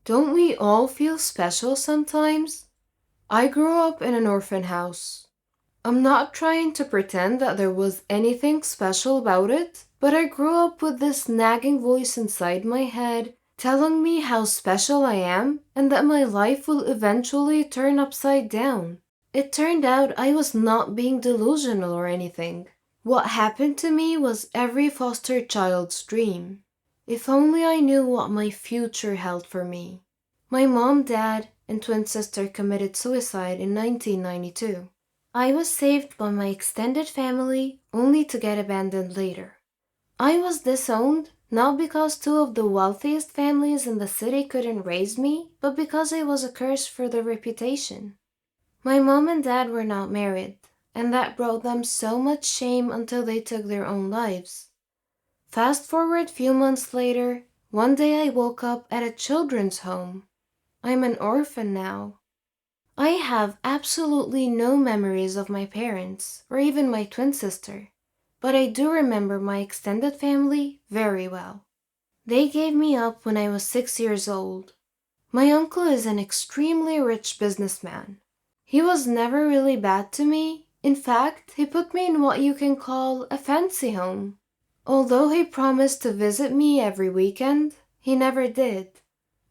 Don't we all feel special sometimes? I grew up in an orphan house. I'm not trying to pretend that there was anything special about it, but I grew up with this nagging voice inside my head telling me how special I am and that my life will eventually turn upside down. It turned out I was not being delusional or anything. What happened to me was every foster child's dream. If only I knew what my future held for me. My mom, dad, and twin sister committed suicide in 1992. I was saved by my extended family only to get abandoned later. I was disowned not because two of the wealthiest families in the city couldn't raise me, but because I was a curse for their reputation. My mom and dad were not married, and that brought them so much shame until they took their own lives. Fast forward few months later, one day I woke up at a children's home. I'm an orphan now. I have absolutely no memories of my parents or even my twin sister, but I do remember my extended family very well. They gave me up when I was 6 years old. My uncle is an extremely rich businessman. He was never really bad to me. In fact, he put me in what you can call a fancy home. Although he promised to visit me every weekend, he never did.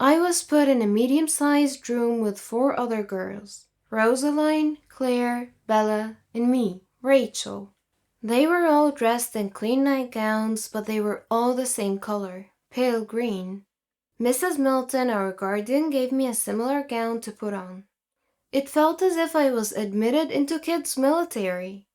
I was put in a medium-sized room with four other girls, Rosaline, Claire, Bella, and me, Rachel. They were all dressed in clean nightgowns, but they were all the same color, pale green. Mrs. Milton, our guardian, gave me a similar gown to put on. It felt as if I was admitted into kids' military.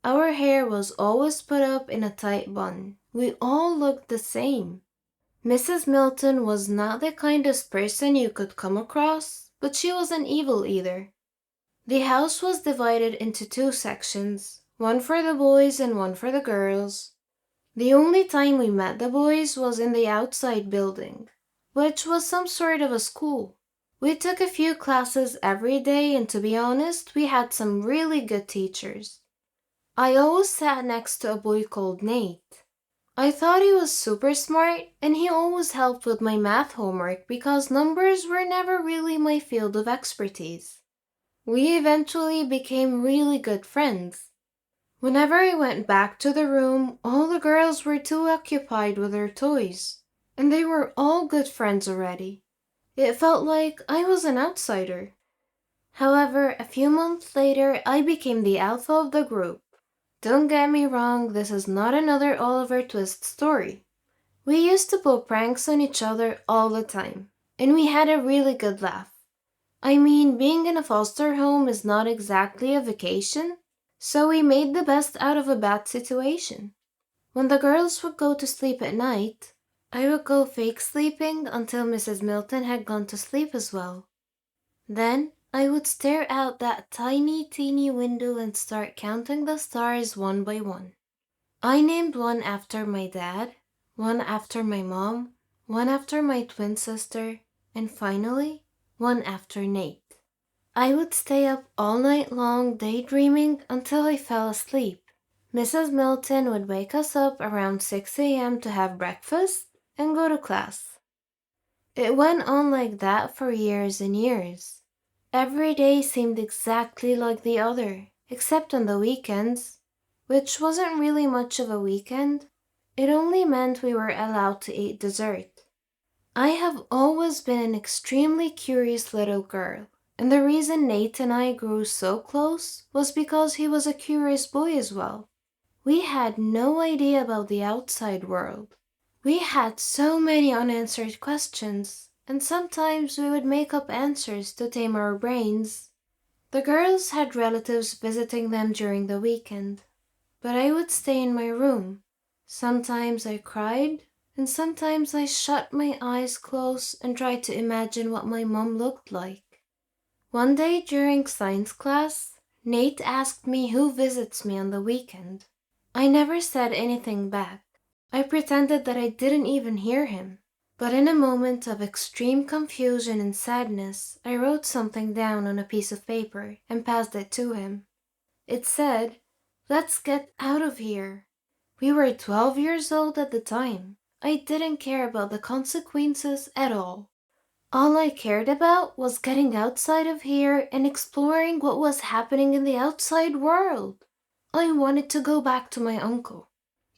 Our hair was always put up in a tight bun. We all looked the same. Mrs. Milton was not the kindest person you could come across, but she wasn't evil either. The house was divided into two sections, one for the boys and one for the girls. The only time we met the boys was in the outside building, which was some sort of a school. We took a few classes every day, and to be honest, we had some really good teachers. I always sat next to a boy called Nate. I thought he was super smart, and he always helped with my math homework because numbers were never really my field of expertise. We eventually became really good friends. Whenever I went back to the room, all the girls were too occupied with their toys, and they were all good friends already. It felt like I was an outsider. However, a few months later, I became the alpha of the group. Don't get me wrong, this is not another Oliver Twist story. We used to pull pranks on each other all the time, and we had a really good laugh. I mean, being in a foster home is not exactly a vacation, so we made the best out of a bad situation. When the girls would go to sleep at night, I would go fake sleeping until Mrs. Milton had gone to sleep as well. Then I would stare out that tiny, teeny window and start counting the stars one by one. I named one after my dad, one after my mom, one after my twin sister, and finally, one after Nate. I would stay up all night long daydreaming until I fell asleep. Mrs. Milton would wake us up around 6 a.m. to have breakfast and go to class. It went on like that for years and years. Every day seemed exactly like the other, except on the weekends, which wasn't really much of a weekend. It only meant we were allowed to eat dessert. I have always been an extremely curious little girl, and the reason Nate and I grew so close was because he was a curious boy as well. We had no idea about the outside world. We had so many unanswered questions, and sometimes we would make up answers to tame our brains. The girls had relatives visiting them during the weekend, but I would stay in my room. Sometimes I cried, and sometimes I shut my eyes close and tried to imagine what my mom looked like. One day during science class, Nate asked me who visits me on the weekend. I never said anything back. I pretended that I didn't even hear him. But in a moment of extreme confusion and sadness, I wrote something down on a piece of paper and passed it to him. It said, "Let's get out of here." We were 12 years old at the time. I didn't care about the consequences at all. All I cared about was getting outside of here and exploring what was happening in the outside world. I wanted to go back to my uncle,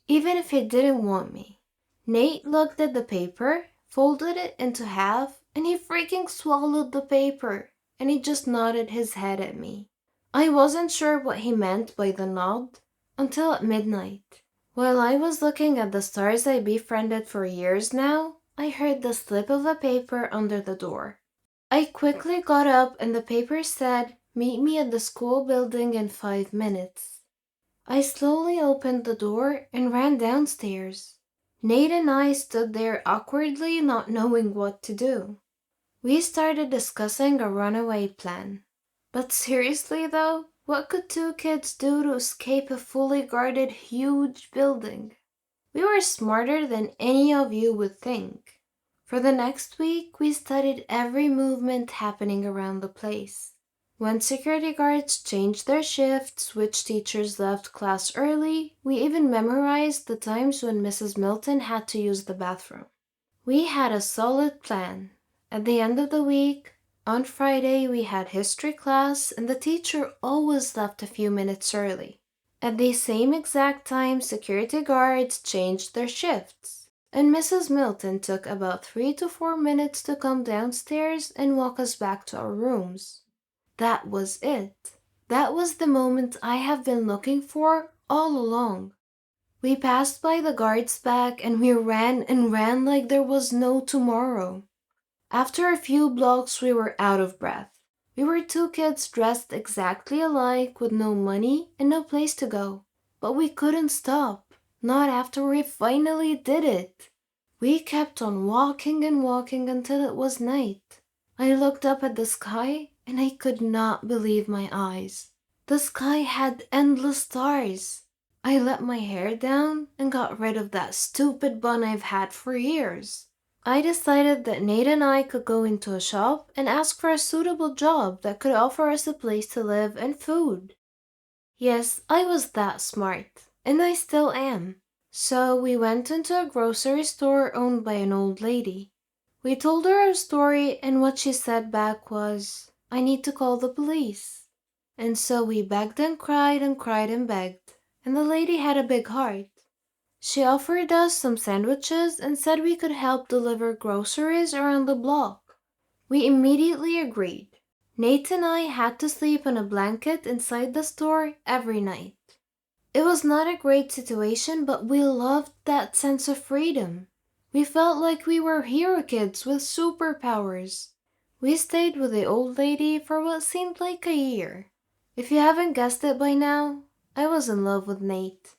even if he didn't want me. Nate looked at the paper, folded it into half, and he freaking swallowed the paper, and he just nodded his head at me. I wasn't sure what he meant by the nod until at midnight. While I was looking at the stars I befriended for years now, I heard the slip of a paper under the door. I quickly got up and the paper said, "Meet me at the school building in 5 minutes." I slowly opened the door and ran downstairs. Nate and I stood there awkwardly, not knowing what to do. We started discussing a runaway plan. But seriously though, what could two kids do to escape a fully guarded huge building? We were smarter than any of you would think. For the next week, we studied every movement happening around the place. When security guards changed their shifts, which teachers left class early, we even memorized the times when Mrs. Milton had to use the bathroom. We had a solid plan. At the end of the week, on Friday, we had history class, and the teacher always left a few minutes early. At the same exact time, security guards changed their shifts, and Mrs. Milton took about 3 to 4 minutes to come downstairs and walk us back to our rooms. That was it. That was the moment I have been looking for all along. We passed by the guard's back and we ran and ran like there was no tomorrow. After a few blocks, we were out of breath. We were two kids dressed exactly alike with no money and no place to go. But we couldn't stop, not after we finally did it. We kept on walking and walking until it was night. I looked up at the sky and I could not believe my eyes. The sky had endless stars. I let my hair down and got rid of that stupid bun I've had for years. I decided that Nate and I could go into a shop and ask for a suitable job that could offer us a place to live and food. Yes, I was that smart, and I still am. So we went into a grocery store owned by an old lady. We told her our story, and what she said back was, "I need to call the police." And so we begged and cried and begged, and the lady had a big heart. She offered us some sandwiches and said we could help deliver groceries around the block. We immediately agreed. Nate and I had to sleep on a blanket inside the store every night. It was not a great situation, but we loved that sense of freedom. We felt like we were hero kids with superpowers. We stayed with the old lady for what seemed like a year. If you haven't guessed it by now, I was in love with Nate.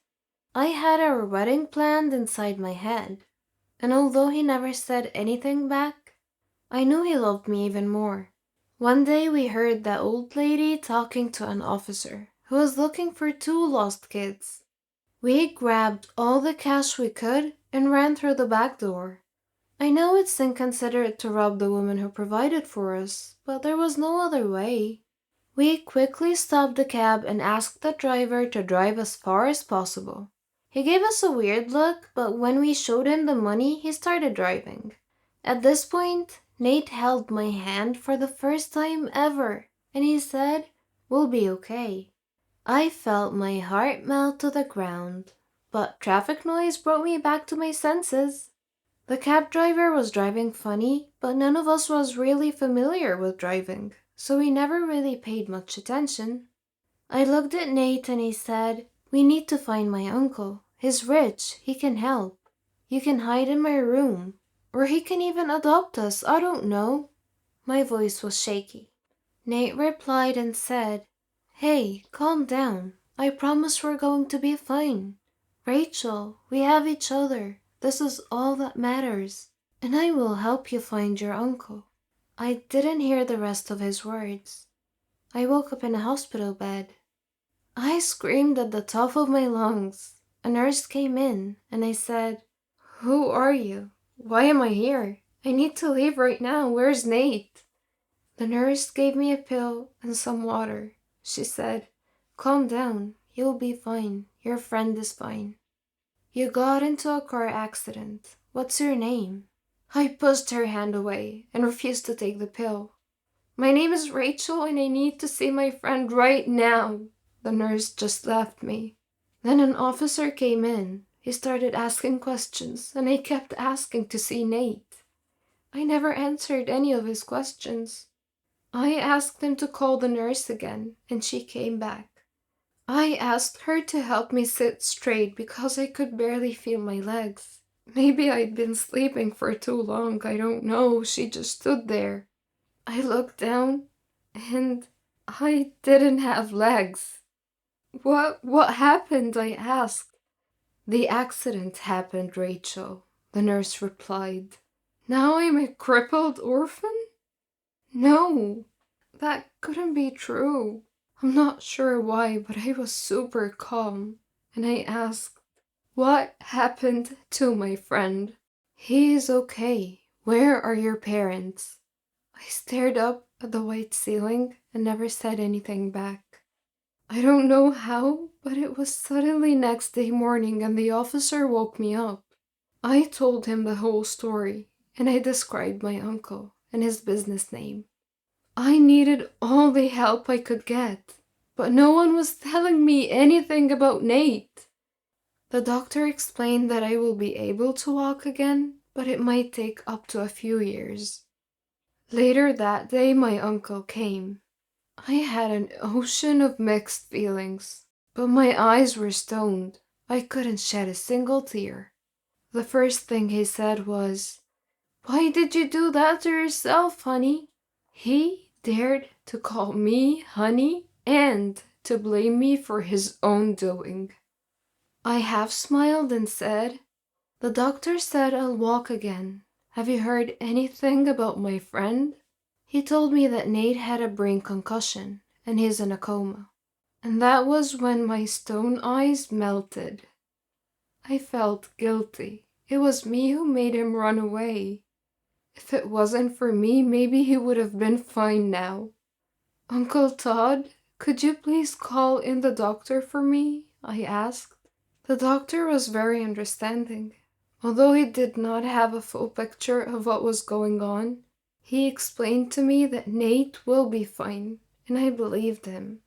I had our wedding planned inside my head, and although he never said anything back, I knew he loved me even more. One day we heard that old lady talking to an officer who was looking for two lost kids. We grabbed all the cash we could and ran through the back door. I know it's inconsiderate to rob the woman who provided for us, but there was no other way. We quickly stopped the cab and asked the driver to drive as far as possible. He gave us a weird look, but when we showed him the money, he started driving. At this point, Nate held my hand for the first time ever, and he said, "We'll be okay." I felt my heart melt to the ground, but traffic noise brought me back to my senses. The cab driver was driving funny, but none of us was really familiar with driving, so we never really paid much attention. I looked at Nate and he said, "We need to find my uncle. He's rich, he can help. You can hide in my room. Or he can even adopt us, I don't know." My voice was shaky. Nate replied and said, "Hey, calm down. I promise we're going to be fine. Rachel, we have each other. This is all that matters. And I will help you find your uncle." I didn't hear the rest of his words. I woke up in a hospital bed. I screamed at the top of my lungs. A nurse came in, and I said, "Who are you? Why am I here? I need to leave right now. Where's Nate?" The nurse gave me a pill and some water. She said, "Calm down. You'll be fine. Your friend is fine. You got into a car accident. What's your name?" I pushed her hand away and refused to take the pill. My name is Rachel and I need to see my friend right now. The nurse just left me. Then an officer came in. He started asking questions and I kept asking to see Nate. I never answered any of his questions. I asked him to call the nurse again and she came back. I asked her to help me sit straight because I could barely feel my legs. Maybe I'd been sleeping for too long, I don't know. She just stood there. I looked down and I didn't have legs. What happened? I asked. The accident happened, Rachel, the nurse replied. Now I'm a crippled orphan? No, that couldn't be true. I'm not sure why, but I was super calm, and I asked, what happened to my friend? He is okay. Where are your parents? I stared up at the white ceiling and never said anything back. I don't know how, but it was suddenly next day morning and the officer woke me up. I told him the whole story, and I described my uncle and his business name. I needed all the help I could get, but no one was telling me anything about Nate. The doctor explained that I will be able to walk again, but it might take up to a few years. Later that day, my uncle came. I had an ocean of mixed feelings, but my eyes were stoned. I couldn't shed a single tear. The first thing he said was, "Why did you do that to yourself, honey?" He dared to call me honey and to blame me for his own doing. I half smiled and said, "The doctor said I'll walk again. Have you heard anything about my friend?" He told me that Nate had a brain concussion and he's in a coma. And that was when my stone eyes melted. I felt guilty. It was me who made him run away. If it wasn't for me, maybe he would have been fine now. "Uncle Todd, could you please call in the doctor for me?" I asked. The doctor was very understanding. Although he did not have a full picture of what was going on, he explained to me that Nate will be fine, and I believed him.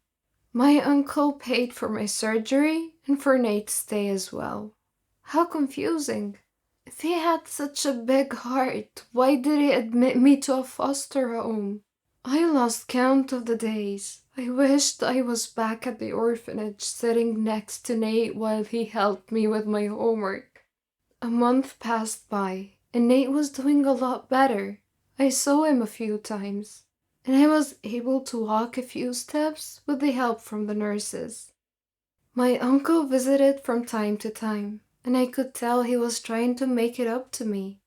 My uncle paid for my surgery and for Nate's stay as well. How confusing. If he had such a big heart, why did he admit me to a foster home? I lost count of the days. I wished I was back at the orphanage sitting next to Nate while he helped me with my homework. A month passed by, and Nate was doing a lot better. I saw him a few times, and I was able to walk a few steps with the help from the nurses. My uncle visited from time to time, and I could tell he was trying to make it up to me.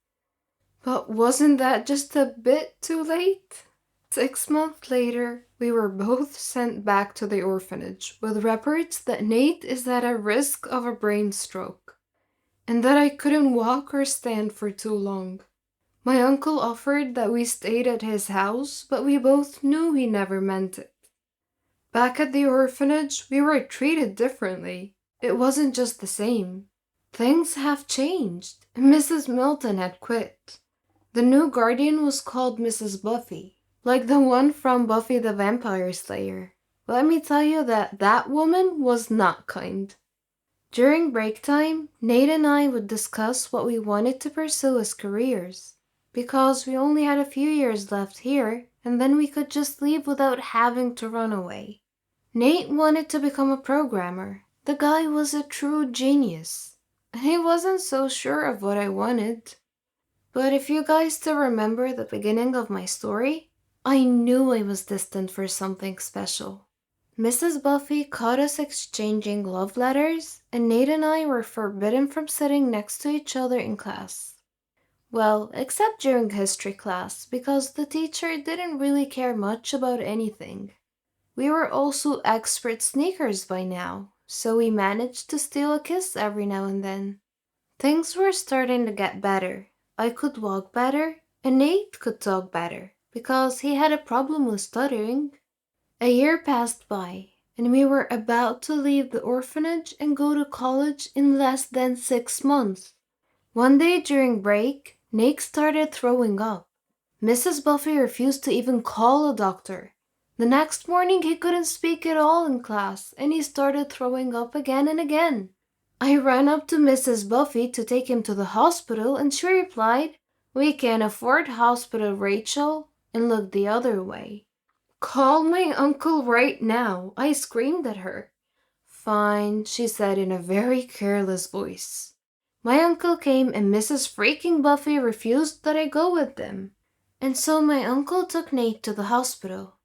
But wasn't that just a bit too late? 6 months later, we were both sent back to the orphanage with reports that Nate is at a risk of a brain stroke, and that I couldn't walk or stand for too long. My uncle offered that we stayed at his house, but we both knew he never meant it. Back at the orphanage, we were treated differently. It wasn't just the same. Things have changed. Mrs. Milton had quit. The new guardian was called Mrs. Buffy, like the one from Buffy the Vampire Slayer. Let me tell you that that woman was not kind. During break time, Nate and I would discuss what we wanted to pursue as careers, because we only had a few years left here, and then we could just leave without having to run away. Nate wanted to become a programmer. The guy was a true genius, and I wasn't so sure of what I wanted. But if you guys still remember the beginning of my story, I knew I was destined for something special. Mrs. Buffy caught us exchanging love letters, and Nate and I were forbidden from sitting next to each other in class. Well, except during history class, because the teacher didn't really care much about anything. We were also expert sneakers by now, so we managed to steal a kiss every now and then. Things were starting to get better. I could walk better, and Nate could talk better, because he had a problem with stuttering. A year passed by, and we were about to leave the orphanage and go to college in less than 6 months. One day during break, Nate started throwing up. Mrs. Buffy refused to even call a doctor. The next morning he couldn't speak at all in class, and he started throwing up again and again. I ran up to Mrs. Buffy to take him to the hospital, and she replied, "We can't afford hospital, Rachel," and looked the other way. "Call my uncle right now," I screamed at her. "Fine," she said in a very careless voice. My uncle came and Mrs. freaking Buffy refused that I go with them. And so my uncle took Nate to the hospital.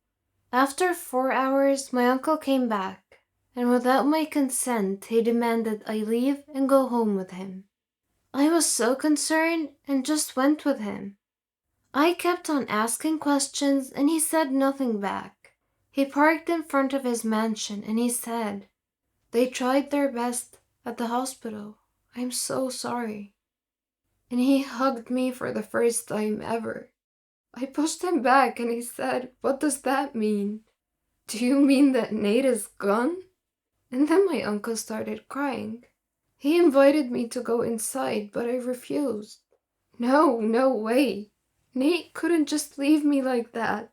After 4 hours, my uncle came back, and without my consent, he demanded I leave and go home with him. I was so concerned and just went with him. I kept on asking questions and he said nothing back. He parked in front of his mansion and he said, "They tried their best at the hospital. I'm so sorry." And he hugged me for the first time ever. I pushed him back and he said, "What does that mean? Do you mean that Nate is gone?" And then my uncle started crying. He invited me to go inside, but I refused. No way. Nate couldn't just leave me like that.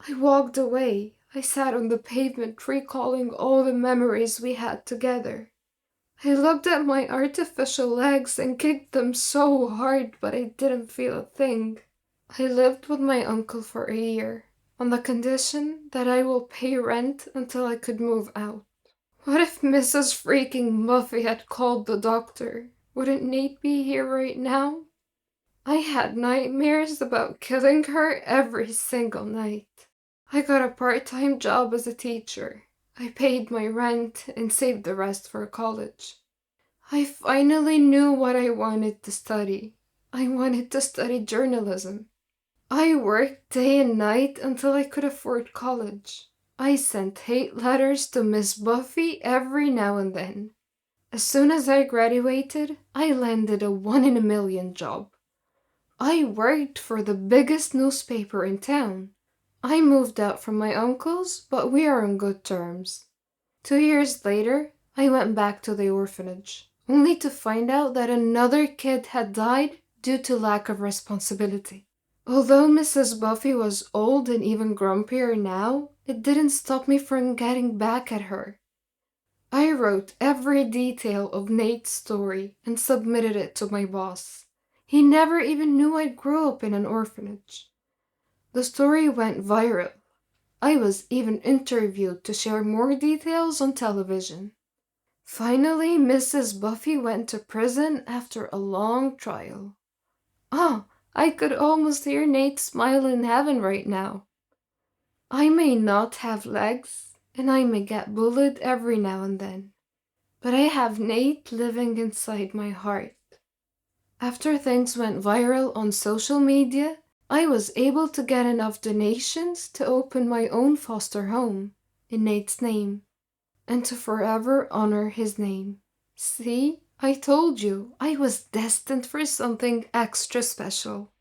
I walked away. I sat on the pavement recalling all the memories we had together. I looked at my artificial legs and kicked them so hard, but I didn't feel a thing. I lived with my uncle for a year, on the condition that I will pay rent until I could move out. What if Mrs. freaking Buffy had called the doctor? Wouldn't Nate be here right now? I had nightmares about killing her every single night. I got a part-time job as a teacher. I paid my rent and saved the rest for college. I finally knew what I wanted to study. I wanted to study journalism. I worked day and night until I could afford college. I sent hate letters to Miss Buffy every now and then. As soon as I graduated, I landed a 1 in a million job. I worked for the biggest newspaper in town. I moved out from my uncle's, but we are on good terms. 2 years later, I went back to the orphanage, only to find out that another kid had died due to lack of responsibility. Although Mrs. Buffy was old and even grumpier now, it didn't stop me from getting back at her. I wrote every detail of Nate's story and submitted it to my boss. He never even knew I grew up in an orphanage. The story went viral. I was even interviewed to share more details on television. Finally, Mrs. Buffy went to prison after a long trial. Ah, I could almost hear Nate smile in heaven right now. I may not have legs, and I may get bullied every now and then, but I have Nate living inside my heart. After things went viral on social media, I was able to get enough donations to open my own foster home in Nate's name, and to forever honor his name. See, I told you, I was destined for something extra special.